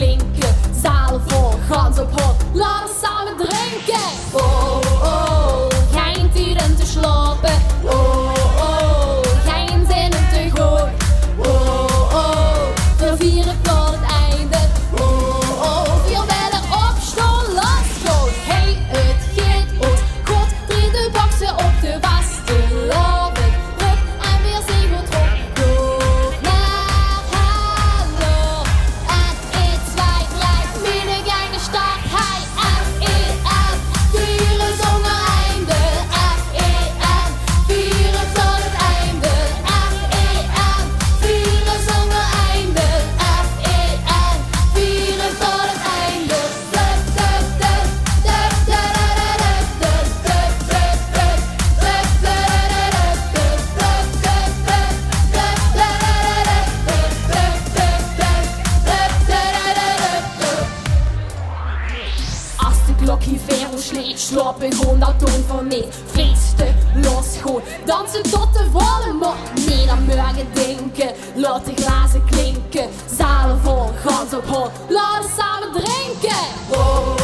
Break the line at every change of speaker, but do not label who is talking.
klinken. Zaal vol, gans op hot, laten we samen drinken. Oh, oh, geen tijd om te slapen. Oh, oh, geen zin om te gaan. Oh, oh, we vieren tot het einde. Oh, oh, veel willen opstaan, laat gaan. Hey, het gaat goed, God, 3 de boksen op de vaste lopen. Rup en weer zien we erop. Door naar Hallo. En iets wij blijft midden gang de start. Hey, F-E-F, vieren zonder einde. F-E-F, vieren tot het einde. F-E-F, vieren zonder einde. F-E-F, vieren tot het einde. Als de klok hier ver slaat, slapen gewoon dat toon van mij. Feesten, los gewoon, dansen tot de volle mond. Nee, dan morgen denken, laat de glazen klinken. Zalen vol, gans op hol, laten we samen drinken. Oh.